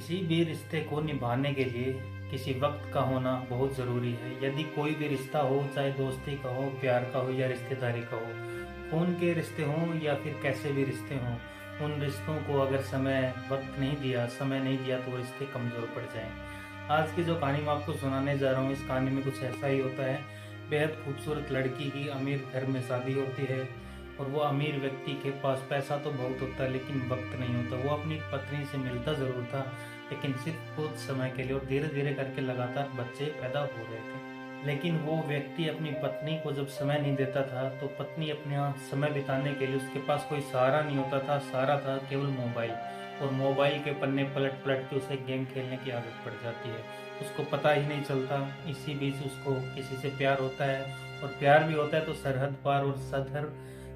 किसी भी रिश्ते को निभाने के लिए किसी वक्त का होना बहुत ज़रूरी है। यदि कोई भी रिश्ता हो, चाहे दोस्ती का हो, प्यार का हो या रिश्तेदारी का हो, खून के रिश्ते हों या फिर कैसे भी रिश्ते हों, उन रिश्तों को अगर वक्त नहीं दिया, समय नहीं दिया तो वो रिश्ते कमज़ोर पड़ जाएं। आज की जो कहानी मैं आपको सुनाने जा रहा हूँ, इस कहानी में कुछ ऐसा ही होता है। बेहद खूबसूरत लड़की की अमीर घर में शादी होती है और वो अमीर व्यक्ति के पास पैसा तो बहुत होता है लेकिन वक्त नहीं होता। वो अपनी पत्नी से मिलता ज़रूर था लेकिन सिर्फ कुछ समय के लिए, और धीरे धीरे करके लगातार बच्चे पैदा हो रहे थे। लेकिन वो व्यक्ति अपनी पत्नी को जब समय नहीं देता था तो पत्नी अपना समय बिताने के लिए, उसके पास कोई सहारा नहीं होता था। सहारा था केवल मोबाइल, और मोबाइल के पन्ने पलट पलट के उसे गेम खेलने की आदत पड़ जाती है। उसको पता ही नहीं चलता। इसी बीच उसको किसी से प्यार होता है, और प्यार भी होता है तो सरहद पार, और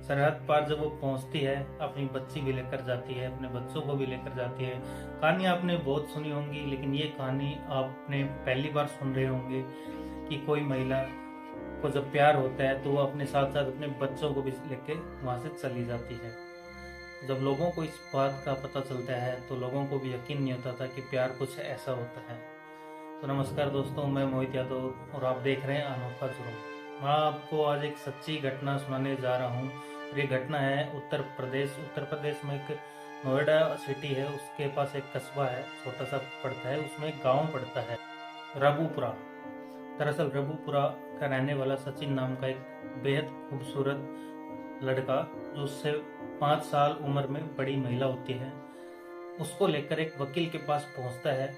सरहद पार जब वो पहुंचती है अपनी बच्ची भी लेकर जाती है, अपने बच्चों को भी लेकर जाती है। कहानी आपने बहुत सुनी होंगी लेकिन ये कहानी आपने पहली बार सुन रहे होंगे कि कोई महिला को जब प्यार होता है तो वो अपने साथ साथ अपने बच्चों को भी लेके वहां से चली जाती है। जब लोगों को इस बात का पता चलता है तो लोगों को भी यकीन नहीं होता था कि प्यार कुछ ऐसा होता है। तो नमस्कार दोस्तों, मैं मोहित यादव और आप देख रहे हैं अनोखा जुर्म। मैं आपको आज एक सच्ची घटना सुनाने जा रहा हूँ। ये घटना है उत्तर प्रदेश में एक नोएडा सिटी है, उसके पास एक कस्बा है, छोटा सा पड़ता है, उसमें एक गांव पड़ता है रबूपुरा। दरअसल रबूपुरा का रहने वाला सचिन नाम का एक बेहद खूबसूरत लड़का, जो उससे 5 साल उम्र में बड़ी महिला होती है, उसको लेकर एक वकील के पास पहुंचता है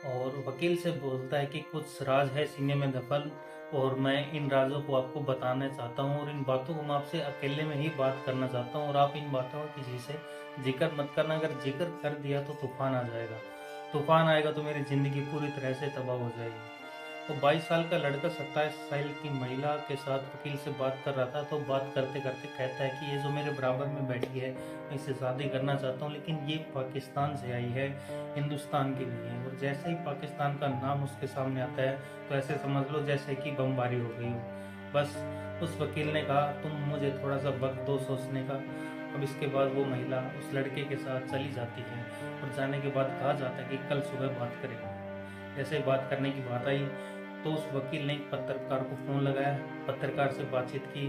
और वकील से बोलता है कि कुछ राज है सीने में दफन, और मैं इन राजों को आपको बताना चाहता हूँ और इन बातों को मैं आपसे अकेले में ही बात करना चाहता हूँ, और आप इन बातों का किसी से जिक्र मत करना। अगर जिक्र कर दिया तो तूफान आ जाएगा, तूफान आएगा तो मेरी जिंदगी पूरी तरह से तबाह हो जाएगी। तो 22 साल का लड़का 27 साल की महिला के साथ वकील से बात कर रहा था। तो बात करते करते कहता है कि ये जो मेरे बराबर में बैठी है, मैं इससे शादी करना चाहता हूँ, लेकिन ये पाकिस्तान से आई है, हिंदुस्तान की नहीं है। और जैसे ही पाकिस्तान का नाम उसके सामने आता है तो ऐसे समझ लो जैसे कि बमबारी हो गई हो। बस उस वकील ने कहा, तुम मुझे थोड़ा सा वक्त दो सोचने का। अब इसके बाद वो महिला उस लड़के के साथ चली जाती है, और जाने के बाद कहा जाता है कि कल सुबह बात करेंगे। जैसे बात करने की बात आई तो उस वकील ने एक पत्रकार को फ़ोन लगाया, पत्रकार से बातचीत की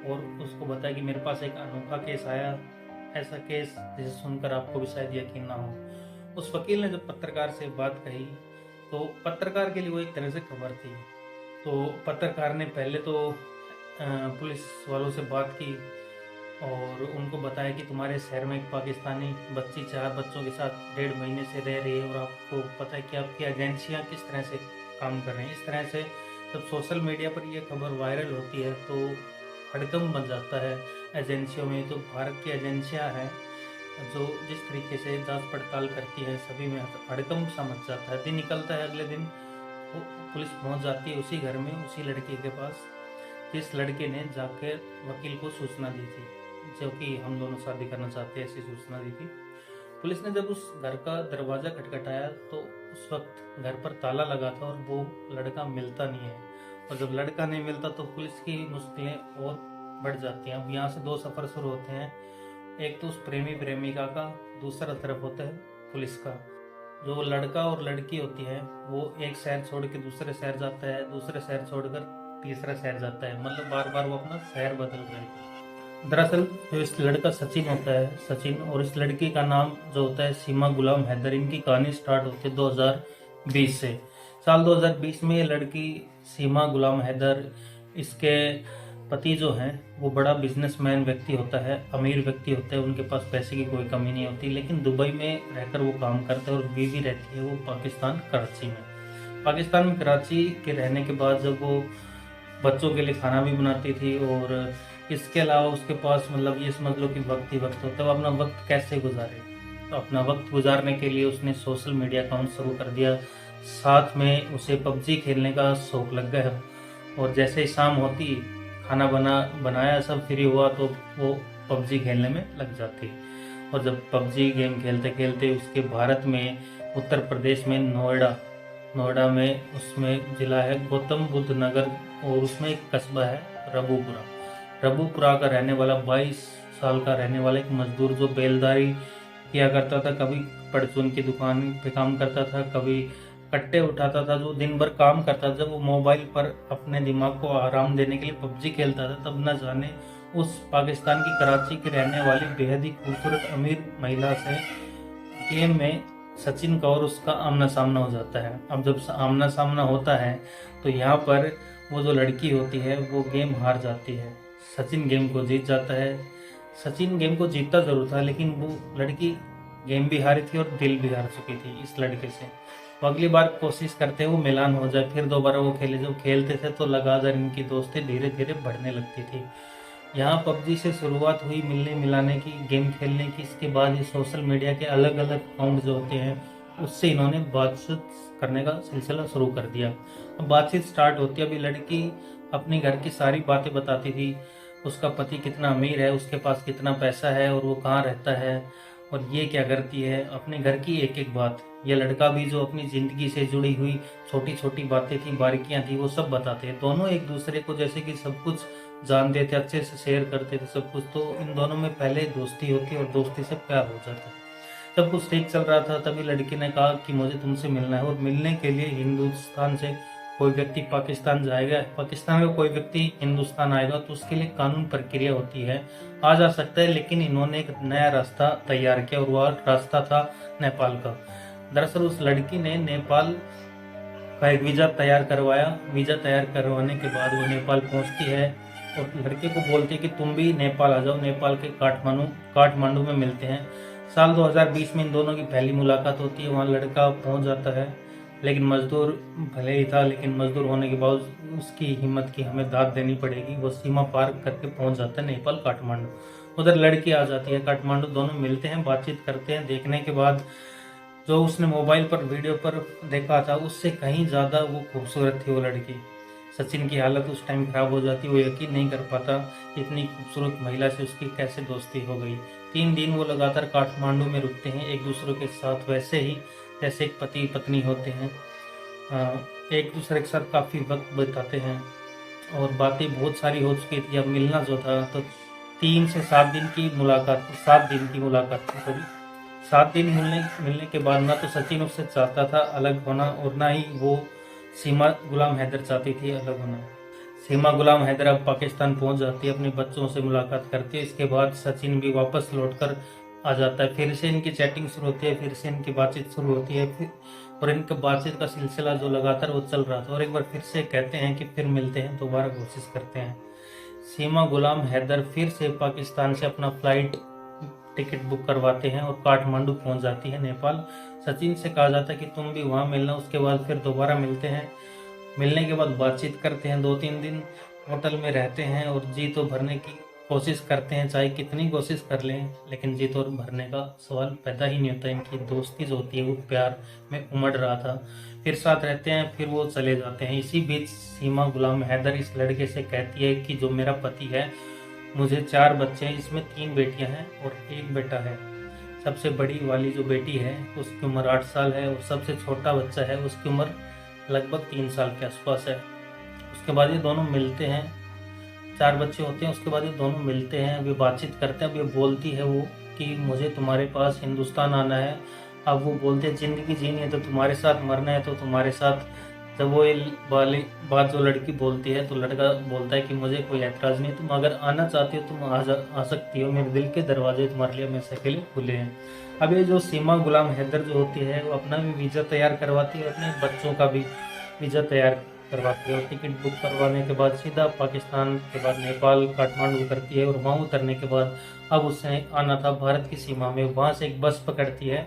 और उसको बताया कि मेरे पास एक अनोखा केस आया, ऐसा केस जिसे सुनकर आपको भी शायद यकीन ना हो। उस वकील ने जब पत्रकार से बात कही तो पत्रकार के लिए वो एक तरह से खबर थी। तो पत्रकार ने पहले तो पुलिस वालों से बात की और उनको बताया कि तुम्हारे शहर में एक पाकिस्तानी बच्ची 4 बच्चों के साथ 1.5 महीने से रह रही है, और आपको पता है कि आपकी एजेंसियां किस तरह से काम कर रहे हैं। इस तरह से जब सोशल मीडिया पर यह खबर वायरल होती है तो हड़कंप मच जाता है एजेंसियों में। जो भारत की एजेंसियां हैं, जो जिस तरीके से जांच पड़ताल करती है, सभी में हड़कंप सा मच जाता है। दिन निकलता है, अगले दिन वो पुलिस पहुंच जाती है उसी घर में, उसी लड़के के पास जिस लड़के ने जाकर वकील को सूचना दी थी, जो कि हम दोनों शादी करना चाहते हैं, ऐसी सूचना दी थी। पुलिस ने जब उस घर का दरवाजा खटखटाया तो उस वक्त घर पर ताला लगा था और वो लड़का मिलता नहीं है। और जब लड़का नहीं मिलता तो पुलिस की मुश्किलें और बढ़ जाती हैं। अब यहाँ से 2 सफ़र शुरू होते हैं, एक तो उस प्रेमी प्रेमिका का, दूसरा तरफ होता है पुलिस का। जो लड़का और लड़की होती है वो एक शहर छोड़ के दूसरे शहर जाता है, दूसरे शहर छोड़कर तीसरा शहर जाता है, मतलब बार बार वो अपना शहर बदल रहे हैं। दरअसल जो इस लड़का सचिन होता है, सचिन, और इस लड़की का नाम जो होता है सीमा गुलाम हैदर, इनकी कहानी स्टार्ट होती है 2020 से। साल 2020 में ये लड़की सीमा गुलाम हैदर, इसके पति जो हैं वो बड़ा बिजनेसमैन व्यक्ति होता है, अमीर व्यक्ति होता है, उनके पास पैसे की कोई कमी नहीं होती, लेकिन दुबई में रहकर वो काम करते हैं और बीवी रहती है वो पाकिस्तान कराची में। पाकिस्तान में कराची के रहने के बाद जब वो बच्चों के लिए खाना भी बनाती थी और इसके अलावा उसके पास, मतलब ये समझ लो कि वक्त ही वक्त होता है, वो अपना वक्त कैसे गुजारे। तो अपना वक्त गुजारने के लिए उसने सोशल मीडिया अकाउंट शुरू कर दिया, साथ में उसे पबजी खेलने का शौक लग गया। और जैसे ही शाम होती, खाना बनाया, सब फ्री हुआ तो वो पबजी खेलने में लग जाती। और जब पबजी गेम खेलते खेलते उसके भारत में उत्तर प्रदेश में नोएडा में, उसमें जिला है गौतम बुद्ध नगर, और उसमें एक कस्बा है रबूपुरा का रहने वाला 22 साल का रहने वाला एक मजदूर, जो किया करता था, कभी परचून की दुकान पे काम करता था, कभी कट्टे उठाता था। जो दिन भर काम करता था, जब वो मोबाइल पर अपने दिमाग को आराम देने के लिए पबजी खेलता था, तब न जाने उस पाकिस्तान की कराची की रहने वाली बेहद ही खूबसूरत अमीर महिला से गेम में सचिन का और उसका आमना सामना हो जाता है। अब जब आमना सामना होता है तो यहाँ पर वो जो लड़की होती है वो गेम हार जाती है, सचिन गेम को जीत जाता है। सचिन गेम को जीतता जरूर था, लेकिन वो लड़की गेम भी हारी थी और दिल भी हार चुकी थी इस लड़के से। वो अगली बार कोशिश करते हैं वो मिलान हो जाए, फिर दोबारा वो खेले। जब खेलते थे तो लगातार इनकी दोस्ती धीरे धीरे बढ़ने लगती थी। यहाँ पबजी से शुरुआत हुई मिलने मिलाने की, गेम खेलने की। इसके बाद ये सोशल मीडिया के अलग अलग अकाउंट जो होते हैं उससे इन्होंने बातचीत करने का सिलसिला शुरू कर दिया। अब बातचीत स्टार्ट होती है। अभी लड़की अपने घर की सारी बातें बताती थी, उसका पति कितना अमीर है, उसके पास कितना पैसा है और वो कहाँ रहता है और ये क्या करती है, अपने घर की एक एक बात। ये लड़का भी जो अपनी जिंदगी से जुड़ी हुई छोटी छोटी बातें थी, बारीकियां थी, वो सब बताते हैं। दोनों एक दूसरे को जैसे कि सब कुछ जानते थे, अच्छे से शेयर करते थे सब कुछ। तो इन दोनों में पहले दोस्ती होती और दोस्ती से प्यार हो जाता है। सब कुछ ठीक चल रहा था, तभी लड़की ने कहा कि मुझे तुमसे मिलना है। और मिलने के लिए हिंदुस्तान से कोई व्यक्ति पाकिस्तान जाएगा, पाकिस्तान का कोई व्यक्ति हिंदुस्तान आएगा, तो उसके लिए कानून प्रक्रिया होती है, आ जा सकता है। लेकिन इन्होंने एक नया रास्ता तैयार किया और वह रास्ता था नेपाल का। दरअसल उस लड़की ने नेपाल का एक वीज़ा तैयार करवाया। वीज़ा तैयार करवाने के बाद वो नेपाल पहुंचती है और लड़के को बोलती है कि तुम भी नेपाल आ जाओ, नेपाल के काठमांडू में मिलते हैं। साल 2020 में इन दोनों की पहली मुलाकात होती है। वहाँ लड़का पहुंच जाता है, लेकिन मजदूर भले ही था, लेकिन मजदूर होने के बाद उसकी हिम्मत की हमें दाद देनी पड़ेगी। वो सीमा पार करके पहुंच जाता है नेपाल काठमांडू। उधर लड़की आ जाती है काठमांडू, दोनों मिलते हैं, बातचीत करते हैं। देखने के बाद जो उसने मोबाइल पर वीडियो पर देखा था उससे कहीं ज़्यादा वो खूबसूरत थी वो लड़की। सचिन की हालत उस टाइम खराब हो जाती, वो यकीन नहीं कर पाता इतनी खूबसूरत महिला से उसकी कैसे दोस्ती हो गई। 3 दिन वो लगातार काठमांडू में रुकते हैं एक दूसरे के साथ, वैसे ही जैसे एक पति पत्नी होते हैं। एक दूसरे के साथ काफ़ी वक्त बिताते हैं और बातें बहुत सारी हो चुकी थी। अब मिलना जो था तो 3 से 7 दिन की मुलाकात, 7 दिन की मुलाकात थी, सॉरी 7 दिन मिलने के बाद ना तो सचिन उससे चाहता था अलग होना और ना ही वो सीमा गुलाम हैदर चाहती थी अलग होना। सीमा गुलाम हैदर अब पाकिस्तान पहुंच जाती है, अपने बच्चों से मुलाकात करती है। इसके बाद सचिन भी वापस लौटकर आ जाता है। फिर से इनकी चैटिंग शुरू होती है, फिर से इनकी बातचीत शुरू होती है। फिर और इनका बातचीत का सिलसिला जो लगातार वो चल रहा था। और एक बार फिर से कहते हैं कि फिर मिलते हैं, दोबारा कोशिश करते हैं। सीमा गुलाम हैदर फिर से पाकिस्तान से अपना फ्लाइट टिकट बुक करवाते हैं और काठमांडू पहुंच जाती है नेपाल। सचिन से कहा जाता है कि तुम भी वहां मिलना। उसके बाद फिर दोबारा मिलते हैं। मिलने के बाद बातचीत करते हैं, 2-3 दिन होटल में रहते हैं और जी तो भरने की कोशिश करते हैं। चाहे कितनी कोशिश कर लें, लेकिन जी तो भरने का सवाल पैदा ही नहीं होता। इनकी दोस्ती जो होती है वो प्यार में उमड़ रहा था। फिर साथ रहते हैं, फिर वो चले जाते हैं। इसी बीच सीमा गुलाम हैदर इस लड़के से कहती है कि जो मेरा पति है, मुझे 4 बच्चे हैं, इसमें 3 बेटियां हैं और 1 बेटा है। सबसे बड़ी वाली जो बेटी है उसकी उम्र 8 साल है और सबसे छोटा बच्चा है उसकी उम्र लगभग 3 साल के आसपास है। उसके बाद ये दोनों मिलते हैं, 4 बच्चे होते हैं। उसके बाद ये दोनों मिलते हैं, वे बातचीत करते हैं। अब ये बोलती है वो कि मुझे तुम्हारे पास हिंदुस्तान आना है। अब वो बोलते हैं जिंदगी जीनी है तो तुम्हारे साथ, मरना है तो तुम्हारे साथ। जब वो ये वाली बात जो लड़की बोलती है तो लड़का बोलता है कि मुझे कोई ऐतराज़ नहीं, तुम अगर आना चाहती हो तुम आ सकती हो, मेरे दिल के दरवाजे तुम्हारे लिए हमेशा के लिए खुले हैं। अब ये जो सीमा गुलाम हैदर जो होती है वो अपना भी वीज़ा तैयार करवाती है, अपने बच्चों का भी वीज़ा तैयार करवाती है और टिकट बुक करवाने के बाद सीधा पाकिस्तान के बाद नेपाल काठमांडू करती है। और वहाँ उतरने के बाद अब उससे आना था भारत की सीमा में। वहाँ से एक बस पकड़ती है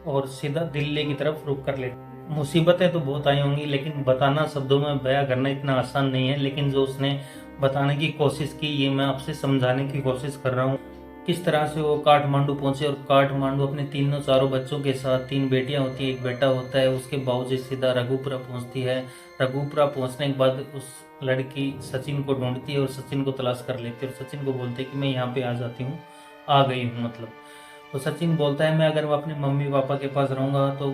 और सीधा दिल्ली की तरफ रुक कर लेती है। मुसीबतें तो बहुत आई होंगी, लेकिन बताना शब्दों में बयां करना इतना आसान नहीं है। लेकिन जो उसने बताने की कोशिश की, ये मैं आपसे समझाने की कोशिश कर रहा हूँ। किस तरह से वो काठमांडू पहुंचे और काठमांडू अपने 4 बच्चों के साथ, 3 बेटियां होती है, 1 बेटा होता है, उसके बावजूद सीधा रघुपुरा पहुंचती है। रघुपुरा पहुंचने के बाद उस लड़की सचिन को ढूंढती है और सचिन को तलाश कर लेती है और सचिन को बोलती है कि मैं यहाँ पे आ जाती हूँ, आ गई हूँ मतलब। तो सचिन बोलता है मैं अगर मैं अपने मम्मी पापा के पास रहूँगा तो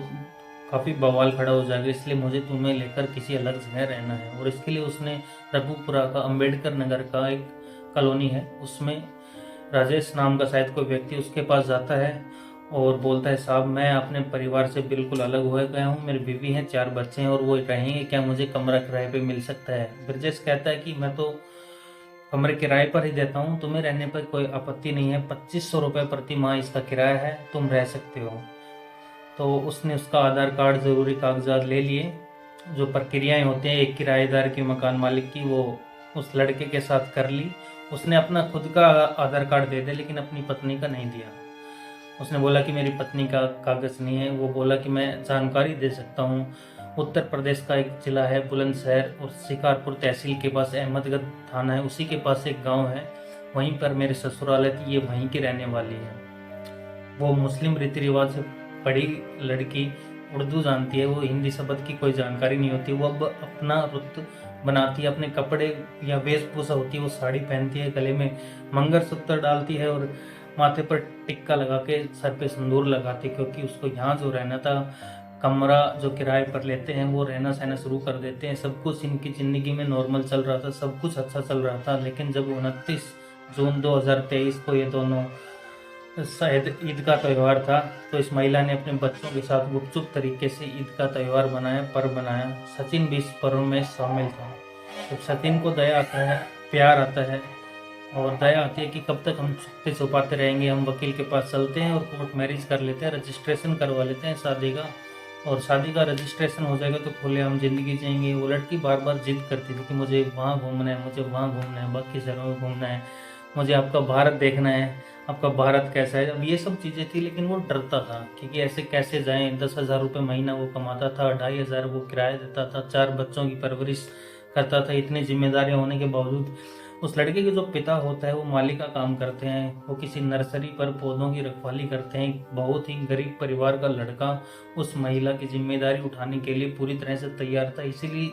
काफ़ी बवाल खड़ा हो जाएगा, इसलिए मुझे तुम्हें लेकर किसी अलग जगह रहना है। और इसके लिए उसने रघुपुरा का अंबेडकर नगर का एक कॉलोनी है, उसमें राजेश नाम का शायद कोई व्यक्ति उसके पास जाता है और बोलता है साहब मैं अपने परिवार से बिल्कुल अलग हो गया हूँ, मेरी बीवी है, 4 बच्चे हैं और वो रहेंगे, क्या मुझे कमरा किराए पे मिल सकता है? ब्रजेश कहता है कि मैं तो कमरे किराए पर ही देता हूँ, तुम्हें रहने पर कोई आपत्ति नहीं है, 2500 रुपये प्रति माह इसका किराया है, तुम रह सकते हो। तो उसने उसका आधार कार्ड, ज़रूरी कागजात ले लिए। जो प्रक्रियाएं होती हैं एक किराएदार की, मकान मालिक की, वो उस लड़के के साथ कर ली। उसने अपना खुद का आधार कार्ड दे दिया लेकिन अपनी पत्नी का नहीं दिया। उसने बोला कि मेरी पत्नी का कागज़ नहीं है। वो बोला कि मैं जानकारी दे सकता हूँ, उत्तर प्रदेश का एक जिला है बुलंदशहर और शिकारपुर तहसील के पास अहमदगढ़ थाना है, उसी के पास एक गांव है, वहीं पर मेरे ससुराल है, ये वहीं की रहने वाली है। वो मुस्लिम रीति रिवाज से पढ़ी लड़की, उर्दू जानती है, वो हिंदी शब्द की कोई जानकारी नहीं होती। वो अब अपना रुत बनाती है, अपने कपड़े या वेशभूषा होती है, वो साड़ी पहनती है, गले में मंगलसूत्र डालती है और माथे पर टिक्का लगा के सर पे सिंदूर लगाती है, क्योंकि उसको यहाँ जो रहना था, कमरा जो किराए पर लेते हैं वो रहना सहना शुरू कर देते हैं। सब कुछ इनकी ज़िंदगी में नॉर्मल चल रहा था, सब कुछ अच्छा चल रहा था। लेकिन जब 29 जून 2023 को ये दोनों, शायद ईद का त्यौहार था, तो इस महिला ने अपने बच्चों के साथ गुपचुप तरीके से ईद का त्यौहार बनाया, पर्व बनाया। सचिन भी इस पर्व में शामिल था। तो सचिन को दया आता है, प्यार आता है और दया आती है कि कब तक हम छुपते छुपाते रहेंगे, हम वकील के पास चलते हैं और कोर्ट मैरिज कर लेते हैं, रजिस्ट्रेशन करवा लेते हैं शादी का, और शादी का रजिस्ट्रेशन हो जाएगा तो खुले हम जिंदगी जिएंगे। वो लड़की बार बार जिद करती थी कि मुझे वहाँ घूमना है, मुझे वहाँ घूमना है, बाकी शहरों में घूमना है, मुझे आपका भारत देखना है, आपका भारत कैसा है। अब ये सब चीज़ें थी, लेकिन वो डरता था क्योंकि ऐसे कैसे जाएं। 10,000 रुपये महीना वो कमाता था, 2,500 वो किराया देता था, 4 बच्चों की परवरिश करता था। इतनी जिम्मेदारियां होने के बावजूद उस लड़के के जो पिता होता है वो माली का काम करते हैं, वो किसी नर्सरी पर पौधों की रखवाली करते हैं। बहुत ही गरीब परिवार का लड़का उस महिला की जिम्मेदारी उठाने के लिए पूरी तरह से तैयार था। इसीलिए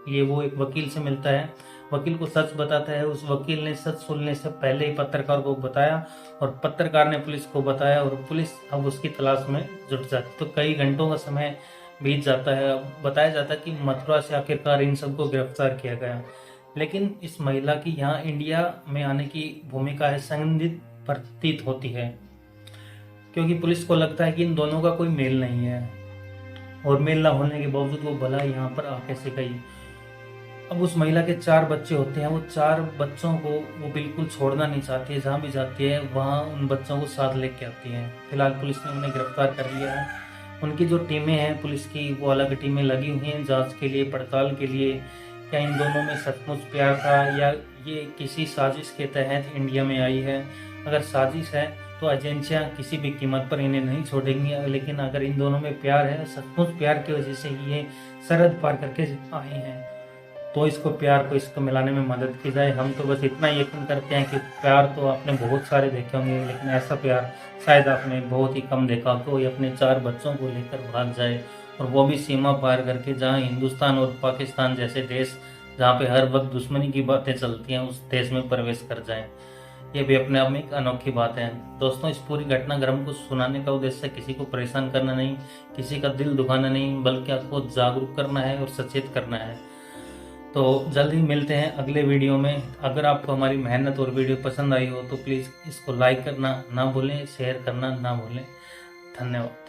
ये वो एक वकील से मिलता है, वकील को सच बताता है। उस वकील ने सच सुनने से पहले ही पत्रकार को बताया और पत्रकार ने पुलिस को बताया और पुलिस अब उसकी तलाश में जुट जाती। तो कई घंटों का समय बीत जाता है। अब बताया जाता है कि मथुरा से आखिरकार इन सबको गिरफ्तार किया गया, लेकिन इस महिला की यहाँ इंडिया में आने की भूमिका है संदिग्ध प्रतीत होती है, क्योंकि पुलिस को लगता है कि इन दोनों का कोई मेल नहीं है और मेल ना होने के बावजूद वो भला यहाँ पर आ कैसे गई। अब उस महिला के 4 बच्चे होते हैं, वो 4 बच्चों को वो बिल्कुल छोड़ना नहीं चाहती है, जहाँ भी जाती है वहाँ उन बच्चों को साथ लेके आती है। फिलहाल पुलिस ने उन्हें गिरफ्तार कर लिया है। उनकी जो टीमें हैं पुलिस की, वो अलग टीमें लगी हुई हैं जांच के लिए, पड़ताल के लिए। क्या इन दोनों में सचमुच प्यार था या ये किसी साजिश के तहत इंडिया में आई है? अगर साजिश है तो एजेंसियां किसी भी कीमत पर इन्हें नहीं छोड़ेंगी, लेकिन अगर इन दोनों में प्यार है, सचमुच प्यार की वजह से ये सरहद पार करके आए हैं, तो इसको प्यार को इसको मिलाने में मदद की जाए। हम तो बस इतना यकीन करते हैं कि प्यार तो आपने बहुत सारे देखे होंगे, लेकिन ऐसा प्यार शायद आपने बहुत ही कम देखा। कोई अपने 4 बच्चों को लेकर भाग जाए और वो भी सीमा पार करके, जहाँ हिंदुस्तान और पाकिस्तान जैसे देश जहाँ पे हर वक्त दुश्मनी की बातें चलती हैं, उस देश में प्रवेश कर जाएं, ये भी अपने आप में एक अनोखी बात है। दोस्तों, इस पूरी घटनाक्रम को सुनाने का उद्देश्य किसी को परेशान करना नहीं, किसी का दिल दुखाना नहीं, बल्कि आपको जागरूक करना है और सचेत करना है। तो जल्द ही मिलते हैं अगले वीडियो में। अगर आपको हमारी मेहनत और वीडियो पसंद आई हो तो प्लीज़ इसको लाइक करना ना भूलें, शेयर करना ना भूलें। धन्यवाद।